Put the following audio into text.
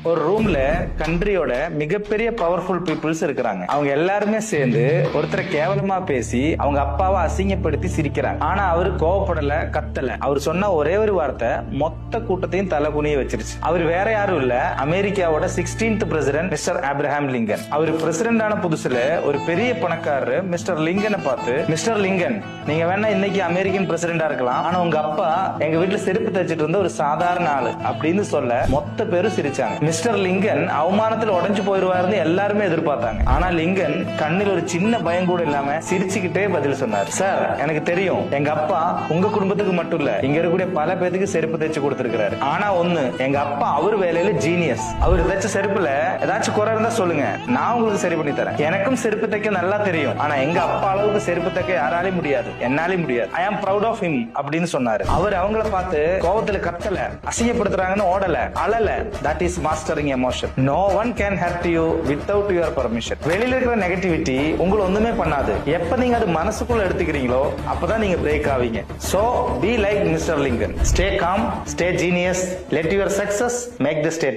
ஒரு ரூம்ல கண்ட்ரியோட மிகப்பெரிய பவர்ஃபுல் பீப்புள்ஸ் இருக்கிறாங்க. அவங்க எல்லாருமே சேர்ந்து ஒருத்தரை கேவலமா பேசி அவங்க அப்பாவை அசிங்கப்படுத்தி சிரிக்கிறாங்க. ஆனா அவரு கோவப்படல, கத்தல. அவர் சொன்ன ஒரே ஒரு வார்த்தை மொத்த கூட்டத்தையும் தலைகுனிய வச்சிருச்சு. அவர் வேற யாரும் இல்ல, அமெரிக்காவோட 16th president mister Abraham Lincoln. அவர் பிரசிடென்ட் ஆன புதுசுல ஒரு பெரிய பணக்காரரு மிஸ்டர் லிங்கனை பார்த்து, மிஸ்டர் லிங்கன், நீங்க வேணா இன்னைக்கு அமெரிக்கன் பிரசிடென்டா இருக்கலாம், ஆனா உங்க அப்பா எங்க வீட்டுல செருப்பு தைச்சிட்டு இருந்த ஒரு சாதாரண ஆளு அப்படின்னு சொல்ல மொத்த பேரும் சிரிச்சாங்க. மிஸ்டர் லிங்கன் அவமானத்துல உடைஞ்சு போயிருவாருன்னு எல்லாருமே எதிர்பார்த்தாங்க. ஆனா லிங்கன் கண்ணில் ஒரு சின்ன பயம் கூட இல்லாம சிரிச்சுக்கிட்டே பதில் சொன்னார். சார், எனக்கு தெரியும் எங்க அப்பா உங்க குடும்பத்துக்கு மட்டும் இல்ல, இங்க இருக்கக்கூடிய பல பேருக்கு செருப்பு தைச்சு கொடுத்திருக்கிறாரு. ஆனா ஒண்ணு, எங்க அப்பா அவர் வேலையில ஜீனியஸ். அவர் தைச்ச செருப்புல ஏதாச்சும் குறை இருந்தா சொல்லுங்க, நான் உங்களுக்கு சரி பண்ணி தரேன். எனக்கும் செருப்பு தைக்க நல்லா தெரியும், ஆனா எங்க அப்பா அளவுக்கு செருப்பு தைக்க யாராலையும் முடியாது, என்னாலே முடியாது. ஐ ஆம் ப்ரௌட் ஆஃப் ஹிம் அப்படின்னு சொன்னாரு. அவர் அவங்கள பார்த்து கோவத்துல கத்தல, அசிங்கப்படுத்துறாங்கன்னு ஓடல, அழல. That is mastering emotion. No one can hurt you without your permission. வெளியில இருக்கிற நெகட்டிவிட்டி உங்களை ஒண்ணுமே பண்ணாது. எப்ப நீங்க அது மனசுக்குள்ள எடுத்துக்கிறீங்களோ அப்பதான் நீங்க பிரேக் ஆவீங்க. So be like mister Lincoln. Stay calm, stay genius, let your success make the state.